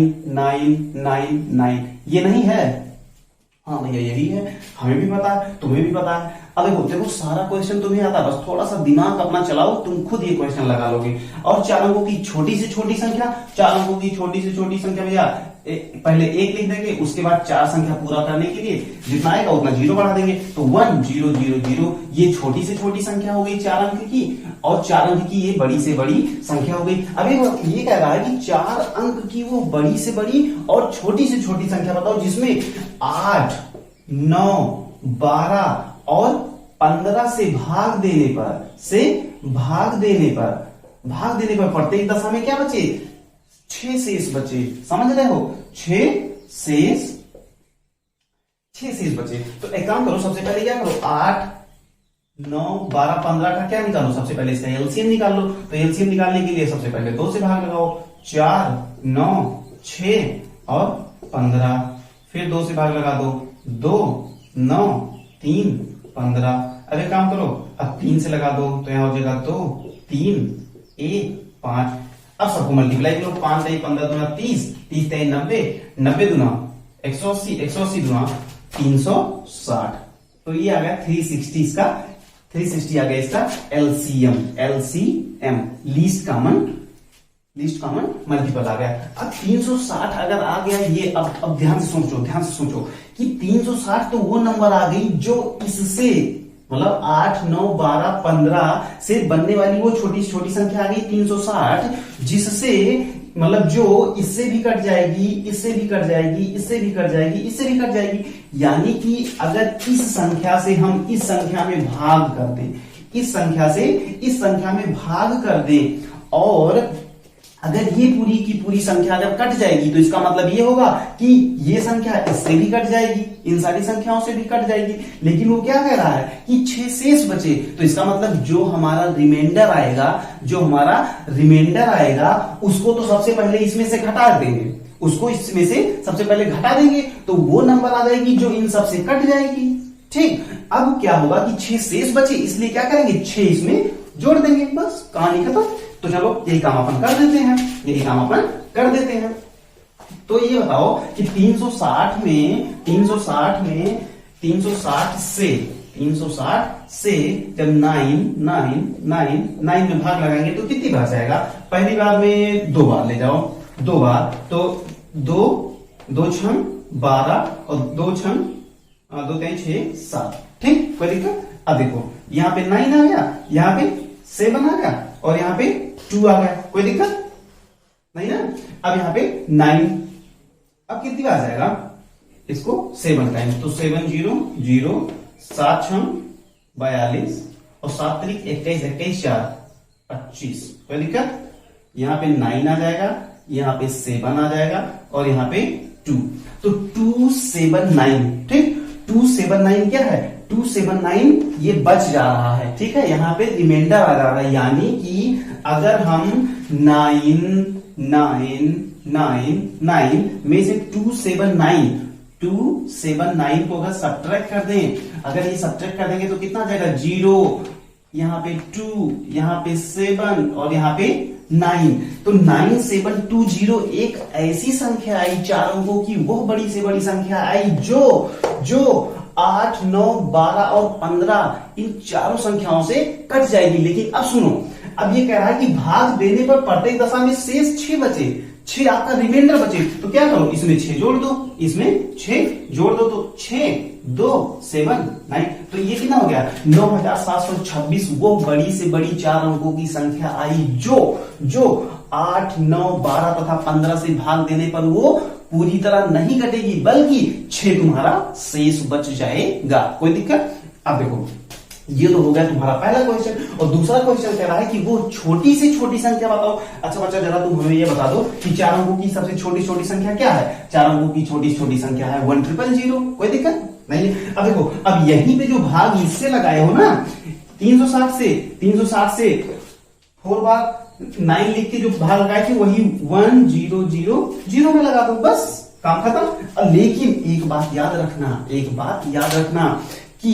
ये नहीं है? हाँ भैया यही है, हमें भी पता है, तुम्हें भी पता है। अब देखो सारा क्वेश्चन तुम्हें आता है, बस थोड़ा सा दिमाग अपना चलाओ, तुम खुद ये क्वेश्चन लगा लोगे। और 4 अंकों की छोटी से छोटी संख्या, 4 अंकों की छोटी से छोटी संख्या भैया पहले 1 लिख देंगे, उसके बाद 4 संख्या पूरा करने के लिए जितना आएगा उतना 0 बढ़ा देंगे, तो 1 0 0 0 ये छोटी से छोटी संख्या हो गई 4 अंक की, और 4 अंक की ये बड़ी से बड़ी संख्या हो गई। अब ये कह रहा है कि 4 अंक की वो बड़ी से बड़ी और छोटी से छोटी संख्या बताओ जिसमें 8 9 12 और 15 से भाग देने पर प्रत्येक दशा में क्या बचे, 6 शेष बचे। समझ रहे हो, 6 शेष बचे। तो एक काम करो, सबसे पहले क्या करो, 8 9 12 15 का क्या निकालो, सबसे पहले इसका एलसीएम निकाल लो। तो एलसीएम निकालने के लिए सबसे पहले 2 से भाग लगाओ, 4 9 6 और 15, फिर 2 से भाग लगा दो, 2 9 3 15। अब एक काम करो, अब 3 से लगा दो तो यहां हो जाएगा 2 3 1 5। अब सबको मल्टीप्लाई करो, 5 3 15 दूना 30 30 3 90 90 दूना 180 180 दूना 360। तो ये आ गया 360, इसका 360 आ गया इसका एलसीएम लीस्ट कॉमन मल्टीपल आ गया। अब 360 अगर आ गया ये, अब ध्यान से सोचो कि 360 तो वो नंबर आ गई जो इससे मतलब 8 9 12 15 से बनने वाली वो छोटी छोटी संख्या आ गई 360, जिससे मतलब जो इससे भी कट जाएगी, इससे भी कट जाएगी, इससे भी कट जाएगी, इससे भी कट जाएगी। यानी कि अगर इस संख्या से हम इस संख्या में भाग कर दें, इस संख्या से इस संख्या में भाग कर दें, और अगर ये पूरी की पूरी संख्या अगर कट जाएगी तो इसका मतलब ये होगा कि ये संख्या इससे भी कट जाएगी, इन सारी संख्याओं से भी कट जाएगी। लेकिन वो क्या कह रहा है कि 6 शेष बचे, तो इसका मतलब जो हमारा रिमाइंडर आएगा उसको तो सबसे पहले इसमें से घटा देंगे, उसको इसमें से सबसे पहले घटा देंगे, तो वो नंबर आ जाएगी जो इन सब से कट जाएगी। ठीक, अब क्या होगा कि 6 शेष बचे, इसलिए क्या करेंगे, 6 इसमें जोड़ देंगे, बस कहानी खत्म। तो चलो यही काम अपन कर देते हैं, तो ये बताओ कि 360 से जब 9 में भाग लगाएंगे तो कितनी बार जाएगा, पहली बार में 2 बार ले जाओ, 2 बार, तो 2 छम 12 और 2 छम 2 3 6 7। ठीक, कोई दिक्कत। अब देखो यहाँ पे 9 आ गया, यहाँ पे 7 आ गया और यहाँ पे 2 आ गया, कोई दिक्कत नहीं ना। अब यहाँ पे 9, अब कितनी बार जाएगा, इसको 7 टाइम्स, तो 7 0 0 7 6 42 और 7 3 21 21 4 25, कोई दिक्कत। यहाँ पे 9 आ जाएगा, यहाँ पे 7 आ जाएगा और यहाँ पे 2, तो 279। ठीक, 279 क्या है, 279 ये बच जा रहा है। ठीक है, यहाँ पे रिमाइंडर आ जा रहा है, यानी कि अगर हम 9 में से 279 को अगर सब्ट्रैक्ट कर दें, अगर ये सब्ट्रैक्ट कर देंगे तो कितना आ जाएगा, 0, यहाँ पे 2, यहाँ पे 7 और यहाँ पे 9, तो 9720 एक ऐसी संख्या आई 4 अंकों की, वो बड़ी से बड़ी संख्या आई जो 8 9 12 और 15 इन चारों संख्याओं से कट जाएगी। लेकिन अब सुनो, अब ये कह रहा है कि भाग देने पर प्रत्येक दशा में शेष 6 बचे, 6 आपका रिमाइंडर बचे, तो क्या करो, इसमें 6 जोड़ दो, इसमें 6 जोड़ दो, तो 6 2 7 9, तो ये कितना हो गया, 9726। वो बड़ी से बड़ी 4 अंकों की संख्या आई जो 8 9 12 तथा 15 से भाग देने पर वो पूरी तरह नहीं कटेगी, बल्कि 6 तुम्हारा शेष बच जाएगा। कोई दिक्कत। अब देखो, ये तो हो गया तुम्हारा पहला क्वेश्चन, और दूसरा क्वेश्चन कह रहा है कि वो छोटी से छोटी संख्या बताओ। अच्छा बच्चा, जरा तुम हमें ये बता दो कि 4 अंकों की सबसे छोटी छोटी संख्या क्या है। 4 अंकों की छोटी छोटी संख्या है 1000। कोई दिक्कत नहीं। अब देखो, अब यहीं पे जो भाग इससे लगाए हो ना, 360 से 4 बार 9 लिख के जो भाग लगाए थे वही 1000 में लगा दो, बस काम खत्म। लेकिन एक बात याद रखना कि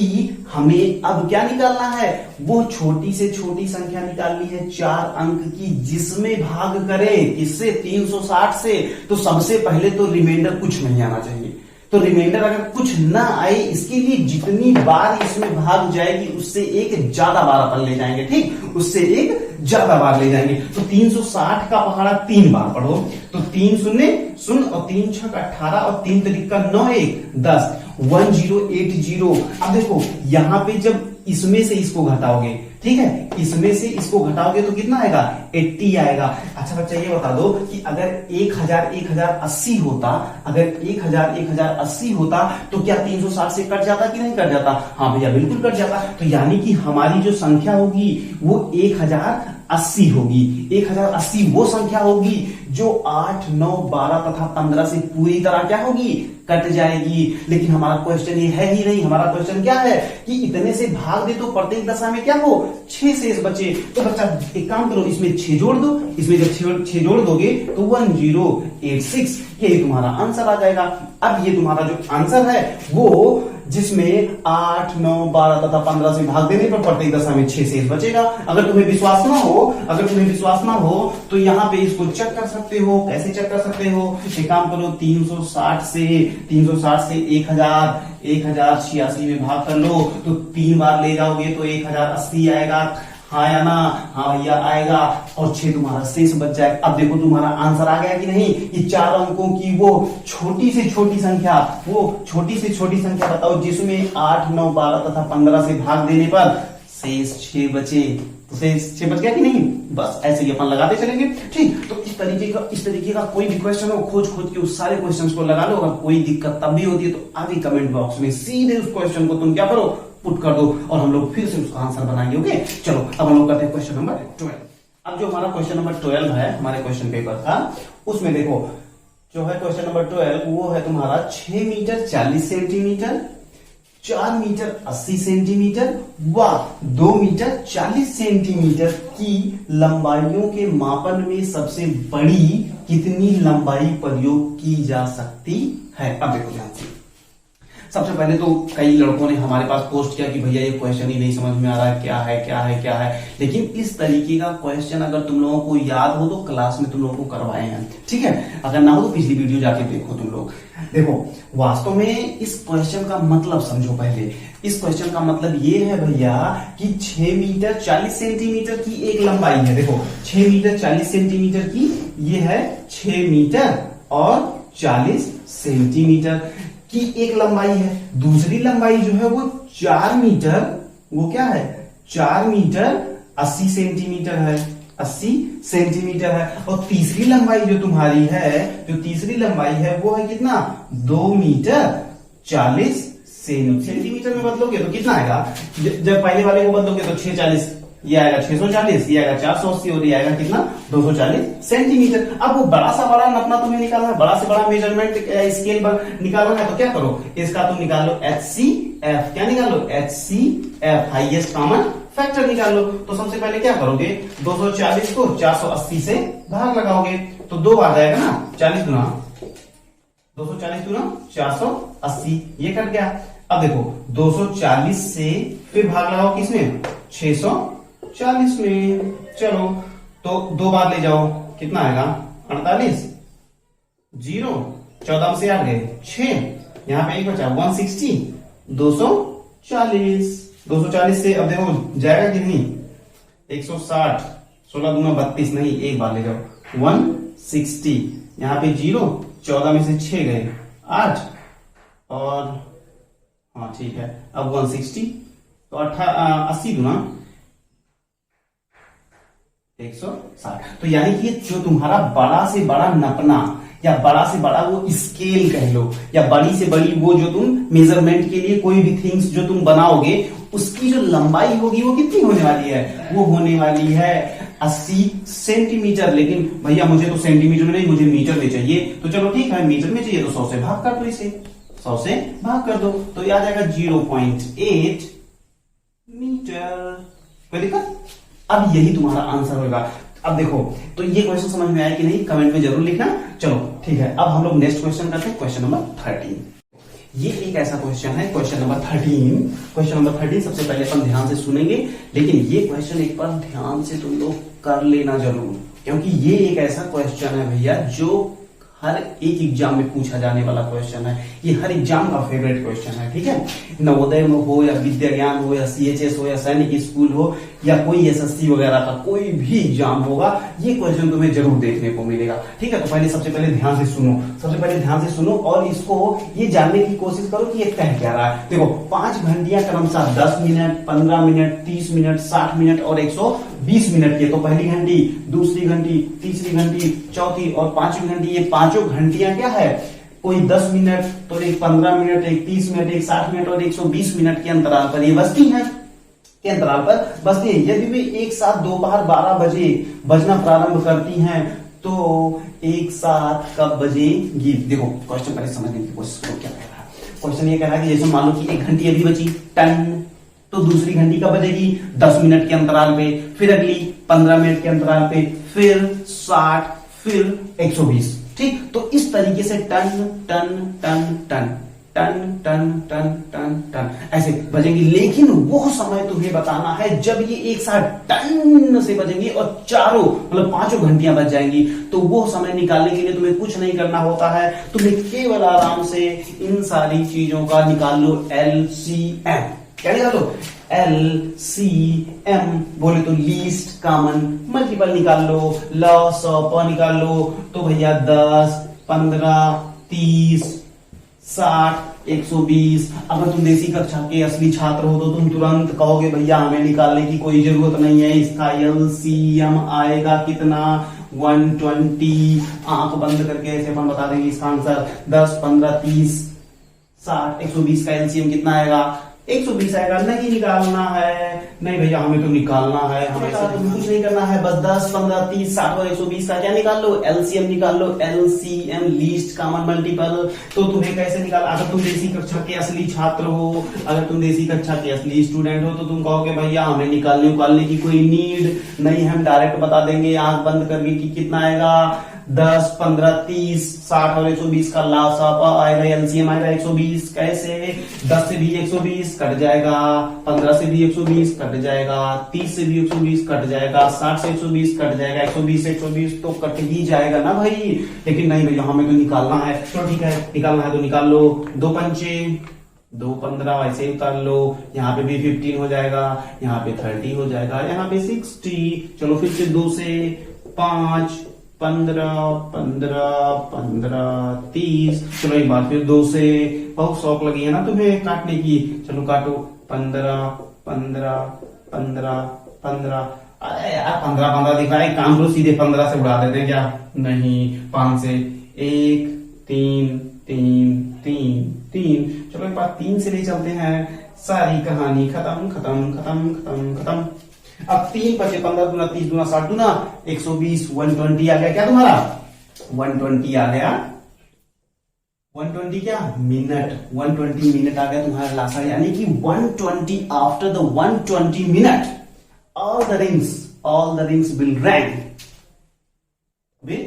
हमें अब क्या निकालना है, वो छोटी से छोटी संख्या निकालनी है 4 अंक की, जिसमें भाग करें किससे, 360 से। तो सबसे पहले तो रिमाइंडर कुछ नहीं आना चाहिए, तो रिमाइंडर अगर कुछ ना आए, इसके लिए जितनी बार इसमें भाग जाएगी उससे एक ज्यादा बार अपन ले जाएंगे, ठीक, उससे एक ज्यादा बार ले जाएंगे। तो 360 का पहाड़ा 3 बार पढ़ो, तो 3 शून्य शून्य और 3 छक 18 और 3 तरीका 9 1 10 1080। अब देखो यहाँ पे जब इसमें से इसको घटाओगे, ठीक है, इसमें से इसको घटाओगे तो कितना आएगा, 80 आएगा। अच्छा बच्चा ये बता दो कि अगर 1080 होता, अगर 1080 होता तो क्या 360 से कट जाता कि नहीं कट जाता? हाँ भैया बिल्कुल कट जाता। तो यानी कि हमारी जो संख्या होगी वो 1080 होगी। 1080 वो संख्या होगी जो 8, 9, 12 तथा 15 से पूरी तरह क्या होगी, कट जाएगी। लेकिन हमारा क्वेश्चन ये है ही नहीं। हमारा क्वेश्चन क्या है कि इतने से भाग दे तो प्रत्येक दशा में क्या हो, 6 शेष बचे। तो बच्चा एक काम करो, इसमें 6 जोड़ दो, इसमें जब 6 जोड़ दोगे तो 1086, ये तुम्हारा आंसर आ जाएगा। अब ये तुम्हारा जो आंसर है वो जिसमें 8, 9, 12 तथा 15 से भाग देने पर प्रत्येक दशा में 6 शेष बचेगा। अगर तुम्हें विश्वास ना हो तो यहाँ पे इसको चेक कर सकते हो। कैसे चेक कर सकते हो, एक काम करो, 360 से 1086 में भाग कर लो तो 3 बार ले जाओगे तो 1080 आएगा। हाँ या ना? हाँ भैया आएगा। और 6 तुम्हारा शेष बच जाएगा। अब देखो तुम्हारा आंसर आ गया कि नहीं। ये 4 अंकों की वो छोटी से छोटी संख्या बताओ जिसमें 8, 9, 12 तथा 15 से भाग देने पर शेष 6 बचे। तो शेष 6 बच गया कि नहीं? बस ऐसे ही अपन लगाते चलेंगे, ठीक। तो इस तरीके का कोई भी क्वेश्चन हो, खोज के उस सारे क्वेश्चंस को लगा लो। अगर कोई दिक्कत तब भी होती है तो आगे कमेंट बॉक्स में सीधे उस क्वेश्चन को तुम क्या करो, पुट कर दो और हम लोग फिर से उसका आंसर बनाएंगे। ओके चलो अब हम लोग करते हैं क्वेश्चन नंबर 12। अब जो हमारा क्वेश्चन नंबर 12 है हमारे क्वेश्चन पेपर का, उसमें देखो जो है क्वेश्चन नंबर 12 वो है तुम्हारा 6 मीटर 40 सेंटीमीटर, 4 मीटर 80 सेंटीमीटर व 2 मीटर 40 सेंटीमीटर की लंबाइयों के मापन में सबसे बड़ी कितनी लंबाई प्रयोग की जा सकती है। अब देखो ध्यान से, सबसे पहले तो कई लड़कों ने हमारे पास पोस्ट किया कि भैया ये क्वेश्चन ही नहीं समझ में आ रहा है, क्या है। लेकिन इस तरीके का क्वेश्चन अगर तुम लोगों को याद हो तो क्लास में तुम लोगों को करवाए हैं, ठीक है। अगर ना हो तो पिछली वीडियो जाके देखो तुम लोग। देखो वास्तव में इस क्वेश्चन का मतलब समझो पहले। इस क्वेश्चन का मतलब ये है भैया कि 6 मीटर 40 सेंटीमीटर की एक लंबाई है। देखो 6 मीटर 40 सेंटीमीटर की ये है 6 मीटर और 40 सेंटीमीटर की एक लंबाई है। दूसरी लंबाई जो है वो 4 मीटर, वो क्या है 4 मीटर 80 सेंटीमीटर है, 80 सेंटीमीटर है। और तीसरी लंबाई जो तुम्हारी है, वो है कितना 2 मीटर 40 सेंटीमीटर में बदलोगे तो कितना आएगा, जब पहले वाले को बदलोगे तो 640 ये आएगा 640, ये आएगा 480 और ये आएगा कितना 240 सेंटीमीटर। अब वो बड़ा से बड़ा नपना तुम्हें निकालना है, बड़ा से बड़ा मेजरमेंट स्केल निकालना है तो क्या करो, इसका तुम निकाल लो HCF। क्या निकाल लो, HCF हाईएस्ट कॉमन फैक्टर निकाल लो। तो सबसे पहले क्या करोगे, 240 को 480 से भाग लगाओगे तो 2 बार जाएगा ना, 40 गुना 240 गुना 480, ये कट गया। अब देखो 240 से फिर भाग लगाओ किसमें, 640 में। चलो तो 2 बार ले जाओ, कितना आएगा 48, 0 14 से 8 गए 6, यहां पे 1 बचा 160, 240 से अब देखो जाएगा कि नहीं 160, 16 दूना 32, नहीं एक बार ले जाओ 160, यहां पे 0 14 में से 6 गए 8 और हाँ ठीक है अब 160 तो 80 दूना 160। तो यानी कि जो तुम्हारा बड़ा से बड़ा नपना या बड़ा से बड़ा वो स्केल कह लो या बड़ी से बड़ी वो जो तुम मेजरमेंट के लिए कोई भी थिंग्स जो तुम बनाओगे उसकी जो लंबाई होगी वो कितनी होने वाली है, वो होने वाली है 80 सेंटीमीटर। लेकिन भैया मुझे तो सेंटीमीटर में नहीं, मुझे मीटर में चाहिए। तो चलो ठीक है मीटर में चाहिए तो 100 से भाग कर दो, इसे 100 से भाग कर दो तो याद आएगा 0.8 मीटर। कोई दिक्कत? अब यही तुम्हारा आंसर होगा। अब देखो तो ये क्वेश्चन समझ में आया कि नहीं, कमेंट में जरूर लिखना। चलो ठीक है, अब हम लोग नेक्स्ट क्वेश्चन करते हैं, क्वेश्चन नंबर 13। ये एक ऐसा क्वेश्चन है, क्वेश्चन नंबर 13 सबसे पहले अपन ध्यान से सुनेंगे, लेकिन ये क्वेश्चन एक बार ध्यान से तुम लोग कर लेना जरूर, क्योंकि ये एक ऐसा क्वेश्चन है भैया जो हर एक एग्जाम में पूछा जाने वाला क्वेश्चन है, ये हर एग्जाम का फेवरेट क्वेश्चन है, ठीक है। नवोदय में हो या विद्या ज्ञान हो या सीएचएस हो या सैनिक स्कूल हो या कोई एसएससी वगैरह का कोई भी एग्जाम होगा, ये क्वेश्चन तुम्हें जरूर देखने को मिलेगा, ठीक है। तो पहले सबसे पहले ध्यान से सुनो और इसको ये जानने की कोशिश करो कि ये कह क्या रहा है। देखो 5 घंटियां क्रमशः 10 मिनट, 15 मिनट, 30 मिनट, 60 मिनट और 120 मिनट की। तो पहली घंटी, दूसरी घंटी, तीसरी घंटी, चौथी और पांचवी घंटी, ये पांचों घंटियां क्या है, कोई 10 मिनट तो एक 15 मिनट, एक 30 मिनट, एक 60 मिनट और 120 मिनट के अंतराल पर ये बजती है, के अंतराल पर बजती है। यदि वे एक साथ दोपहर 12 बजे बजना प्रारंभ करती हैं तो एक साथ कब बजेगी। देखो क्वेश्चन पहले समझने की कोशिश करो क्या कह रहा है। क्वेश्चन ये कह रहा है कि जैसे मान लो कि एक घंटी अभी बची टन, तो दूसरी घंटी कब बजेगी 10 मिनट के अंतराल पे, फिर अगली 15 मिनट के अंतराल पे, फिर 60, फिर 120, ठीक। तो इस तरीके से टन टन टन टन टन टन टन टन टन ऐसे बजेंगी। लेकिन वो समय तुम्हें बताना है जब ये एक साथ टन से बजेंगी और चारों मतलब पांचों घंटियां बज जाएंगी। तो वो समय निकालने के लिए तुम्हें कुछ नहीं करना होता है, तुम्हें केवल आराम से इन सारी चीजों का निकाल लो LCM। क्या निकालो LCM, बोले तो लीस्ट कॉमन मल्टीपल निकाल लो, लॉ निकाल लो। तो भैया 10, 15, 30, 60, 120। अगर तुम देसी कक्षा के असली छात्र हो तो तुम तुरंत कहोगे भैया हमें निकालने की कोई जरूरत नहीं है, इसका LCM आएगा कितना 120। आंख बंद करके ऐसे अपन बता देंगे इसका आंसर 10, 15, 30, 60, 120 का LCM कितना आएगा 120 आएगा। नहीं निकालना है, नहीं भैया हमें तो निकालना है, हमें कुछ नहीं करना है, बस 10, 15, 30, 60 और 120 का क्या निकाल लो LCM निकाल लो, LCM लीस्ट कॉमन मल्टीपल। तो तुम्हें कैसे निकाल, अगर तुम देसी कक्षा के असली छात्र हो, अगर तुम देसी कक्षा के असली स्टूडेंट हो तो तुम कहोगे भैया हमें निकालने की कोई नीड नहीं, हम डायरेक्ट बता देंगे आंख बंद करके कि कितना आएगा 10, 15, 30, 60 और 120 का लासापा आएगा, LCM आएगा 120। कैसे 10 से भी 120 कट जाएगा, 15 से भी 120 कट जाएगा, 30 से भी 120 कट जाएगा, 60 से 120 कट जाएगा, 120 से 120 तो कट ही जाएगा ना भाई। लेकिन नहीं भैया हमें तो निकालना है, तो ठीक है निकालना है तो निकाल लो। 2 पंचे 2, 15 ऐसे उतार लो, यहाँ पे भी 15 हो जाएगा, यहाँ पे 30 हो जाएगा, यहाँ पे 60। चलो फिर से 2 से 5, 15, 15, 15, 30। चलो एक बार फिर 2 से, बहुत शौक लगी है ना तुम्हें काटने की, चलो काटो 15, 15, 15, 15। अरे यार 15, 15 दिख रहा है, काम करो सीधे 15 से उड़ा देते हैं क्या, नहीं 5 से 1, 3, 3, 3, 3। चलो एक बार 3 से ले चलते हैं, सारी कहानी खत्म खत्म खत्म खत्म खत्म। अब 3 बचे 15 दूना 30 दूना 60 दूना 120, 120 आ गया क्या तुम्हारा 120 आ गया 120 क्या मिनट, 120 मिनट आ गया तुम्हारा लासा। यानी कि 120 after the 120 minute all the rings will rang with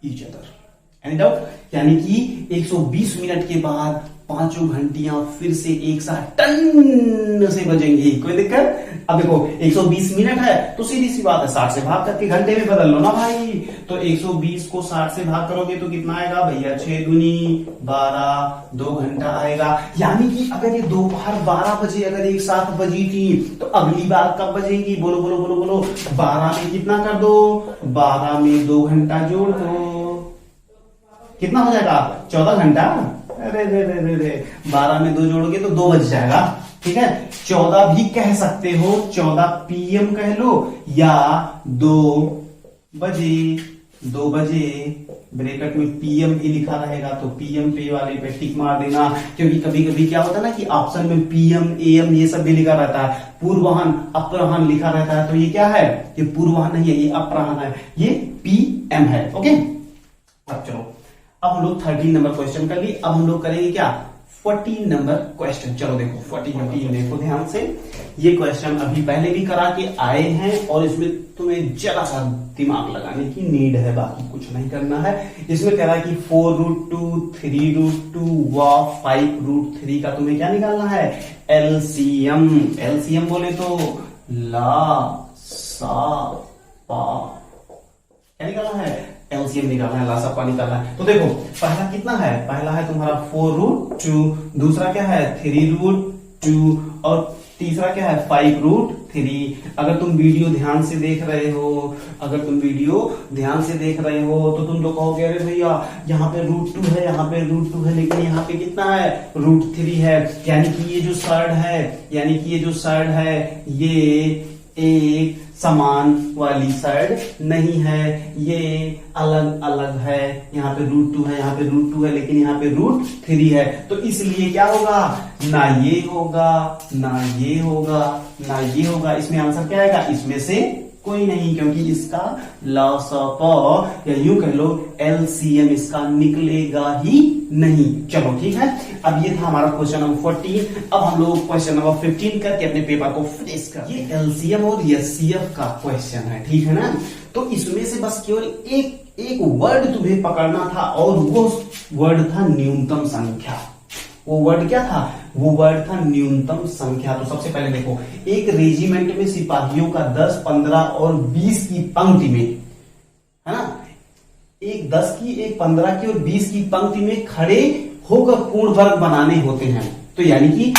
each other। Any doubt, यानी कि 120 मिनट के बाद पांचों घंटियां फिर से एक साथ टन से बजेंगी। कोई दिक्कत? अब देखो 120 मिनट है तो सीधी सी बात है 60 से भाग करके घंटे में बदल लो ना भाई। तो 120 को 60 से भाग करोगे तो कितना आएगा भैया 6 दूनी 12, 2 घंटा आएगा। यानी कि अगर ये दोपहर 12 बजे अगर एक साथ बजी थी तो अगली बार कब बजेगी? बोलो बोलो बोलो बोलो। 12 में कितना कर दो? 12 में 2 घंटा जोड़ दो, कितना हो जाएगा 14 घंटा। अरे रे रे रे रे 12 में 2 जोड़ोगे तो 2 बज जाएगा। ठीक है, 14 भी कह सकते हो, 14 PM कह लो या 2 बजे। 2 बजे ब्रैकेट में PM भी लिखा रहेगा तो PM पे वाले पे टिक मार देना, क्योंकि कभी कभी क्या होता है ना कि ऑप्शन में PM AM ये सब भी लिखा रहता है, पूर्वाह्न अपराह्न लिखा रहता है। तो ये क्या है? ये पूर्वाह्न नहीं है, ये अपराह्न है, ये PM है। ओके, अब चलो, अब हम लोग 13 नंबर क्वेश्चन कर ली। अब हम लोग करेंगे क्या 14 नंबर क्वेश्चन। चलो देखो 14 देखो ध्यान से। ये क्वेश्चन अभी पहले भी करा के आए हैं और इसमें तुम्हें जरा सा दिमाग लगाने की नीड है, बाकी कुछ नहीं करना है। इसमें कह रहा है कि 4√2, 3√2 व 5√3 का तुम्हें क्या निकालना है? LCM। LCM बोले तो ला सा पा, क्या निकालना है? एलसीएम निकालना है, लासापा निकालना है। तो देखो पहला कितना है, पहला है तुम्हारा 4√2, दूसरा क्या है 3√2 और तीसरा क्या है 5√3। अगर तुम वीडियो ध्यान से देख रहे हो, अगर तुम वीडियो ध्यान से देख रहे हो तो तुम तो कहोगे अरे भैया यहाँ पे √2 है, यहाँ पे √2 है, लेकिन यहाँ पे कितना है √3 है, यानी कि ये जो साइड है, यानी कि ये जो साइड है ये एक समान वाली साइड नहीं है, ये अलग अलग है। यहाँ पे √2 है, यहाँ पे √2 है, लेकिन यहाँ पे √3 है। तो इसलिए क्या होगा, ना ये होगा, ना ये होगा, ना ये होगा। इसमें आंसर क्या आएगा, इसमें से कोई नहीं, क्योंकि इसका लसापा या यूं कह लो एलसीएम इसका निकलेगा ही नहीं। चलो ठीक है, अब ये था हमारा क्वेश्चन नंबर 14। अब हम लोग क्वेश्चन नंबर 15 करके अपने पेपर को फिनिश कर। ये एलसीएम और एचसीएफ का क्वेश्चन है, ठीक है ना। तो इसमें से बस केवल एक वर्ड तुम्हें पकड़ना था और वो वर्ड था न्यूनतम संख्या। वो वर्ड क्या था, वो वर्ड था न्यूनतम संख्या। तो सबसे पहले देखो, एक रेजिमेंट में सिपाहियों का 10, 15 और 20 की पंक्ति में, है ना, एक 10 की, एक 15 की और 20 की पंक्ति में खड़े होकर पूर्ण वर्ग बनाने होते हैं। तो यानी कि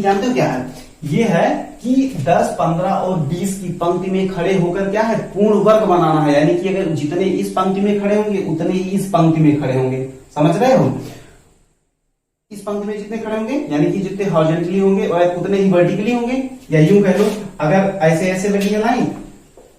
जानते हो क्या है, ये है कि 10, 15 और 20 की पंक्ति में खड़े होकर क्या है पूर्ण वर्ग बनाना है। यानी कि अगर जितने इस पंक्ति में खड़े होंगे उतने ही इस पंक्ति में खड़े होंगे, समझ रहे हो। इस पंक्ति में जितने खड़े होंगे यानी कि जितने हॉरिजॉन्टली होंगे और उतने ही वर्टिकली होंगे, या यूं कह लो अगर ऐसे ऐसे लगी है लाइन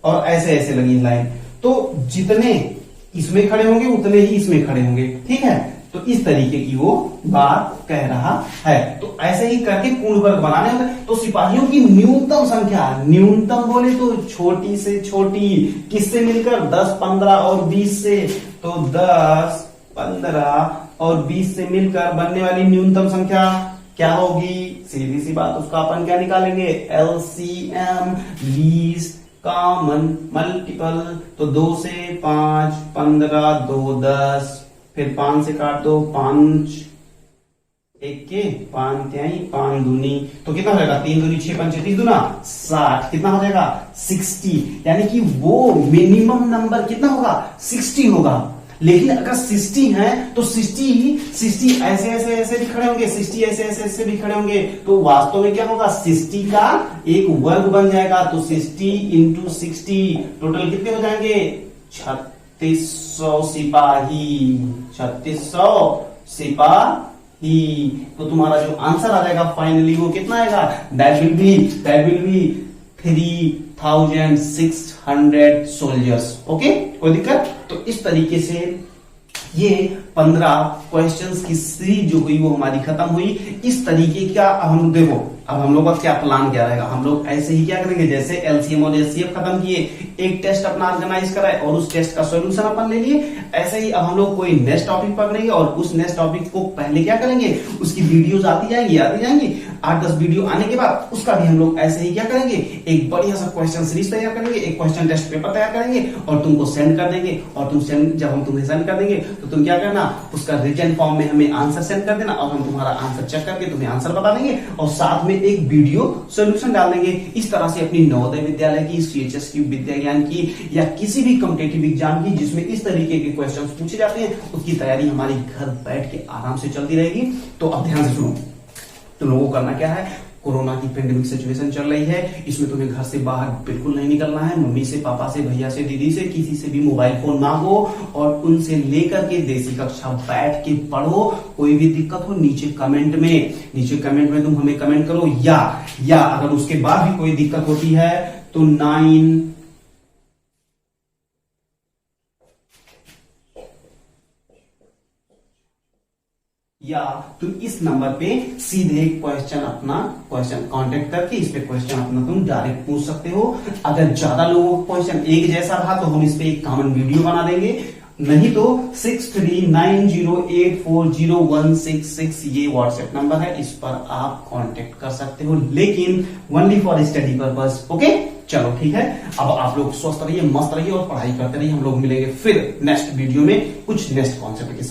और ऐसे ऐसे लगी है लाइन, तो जितने इसमें खड़े होंगे उतने ही इसमें खड़े होंगे, ठीक है। तो इस तरीके की वो बात कह रहा है। तो ऐसे ही करके पूर्ण वर्ग बनाने होंगे। तो सिपाहियों की न्यूनतम संख्या, न्यूनतम बोले तो छोटी से छोटी, किससे मिलकर 10, 15 और 20 से, तो 10, 15 और 20 से मिलकर बनने वाली न्यूनतम संख्या क्या होगी, सीधी सी बात, उसका अपन क्या निकालेंगे, एलसीएम, लीस्ट कॉमन मल्टीपल। तो 2 से 5, 15, 2, 10, फिर 5 से काट दो, 5 1 के 5 त्याई 5 दूनी, तो कितना हो जाएगा 3 दूनी 6, 5 30 दूना 60, कितना हो जाएगा 60। यानी कि वो मिनिमम नंबर कितना होगा 60 होगा। लेकिन अगर 60 है तो 60 ऐसे ऐसे ऐसे भी खड़े होंगे, 60 ऐसे ऐसे ऐसे भी खड़े होंगे, तो वास्तव में क्या होगा 60 का एक वर्ग बन जाएगा। तो 60 इंटू 60 टोटल कितने हो जाएंगे 3600 सिपाही, 3600 सिपाही। तो तुम्हारा जो आंसर आ जाएगा फाइनली वो कितना आएगा, that will be 3600 soldiers. Okay, कोई दिक्कत। तो इस तरीके से ये 15 क्वेश्चंस की सीरीज जो हुई वो हमारी खत्म हुई। इस तरीके का हम देखो, अब हम लोग का क्या प्लान क्या रहेगा, हम लोग ऐसे ही क्या करेंगे, जैसे एलसीएम और एचसीएफ खत्म किए, एक टेस्ट अपना ऑर्गेनाइज कराए और उस टेस्ट का सॉल्यूशन अपन ले लिए, ऐसे ही अब हम लोग कोई नेक्स्ट टॉपिक पकड़ेंगे और उस नेक्स्ट टॉपिक को पहले क्या करेंगे, उसकी वीडियोस आती जाएंगी 8-10 वीडियो आने के बाद उसका भी हम लोग ऐसे ही क्या करेंगे, एक बढ़िया सा क्वेश्चन सीरीज तैयार करेंगे, एक क्वेश्चन टेस्ट पेपर तैयार करेंगे और तुमको सेंड कर देंगे। और जब हम तुम्हें सेंड कर देंगे तो तुम क्या करना, उसका रिटन फॉर्म में हमें आंसर सेंड कर देना और हम तुम्हारा आंसर चेक करके तुम्हें आंसर बता देंगे और साथ में एक वीडियो सॉल्यूशन डाल देंगे। इस तरह से अपनी नवोदय विद्यालय की, सीएचएस की, विद्या ज्ञान की या किसी भी कॉम्पिटिटिव एग्जाम की जिसमें इस तरीके के क्वेश्चन पूछे जाते हैं, उसकी तैयारी हमारी घर बैठ के आराम से चलती रहेगी। तो अब ध्यान से सुनो, तुम लोगों को करना क्या है, कोरोना की पेंडेमिक सिचुएशन चल रही है, इसमें तुम्हें घर से बाहर बिल्कुल नहीं निकलना है। मम्मी से, पापा से, भैया से, दीदी से, किसी से भी मोबाइल फोन मांगो और उनसे लेकर के देसी कक्षा बैठ के पढ़ो। कोई भी दिक्कत हो नीचे कमेंट में तुम हमें कमेंट करो, या अगर उसके बाद भी कोई दिक्कत होती है तो 9 या तुम इस नंबर पे सीधे अपना क्वेश्चन कांटेक्ट करके इस पे क्वेश्चन अपना तुम डायरेक्ट पूछ सकते हो। अगर ज्यादा लोगों को क्वेश्चन एक जैसा रहा तो हम इस पे एक कॉमन वीडियो बना देंगे, नहीं तो 6390840166 ये व्हाट्सएप नंबर है, इस पर आप कांटेक्ट कर सकते हो, लेकिन only for study purpose. Okay, चलो ठीक है। अब आप लोग स्वस्थ रहिए, मस्त रहिए और पढ़ाई करते रहिए। हम लोग मिलेंगे फिर नेक्स्ट वीडियो में कुछ नेक्स्ट कॉन्सेप्ट के साथ।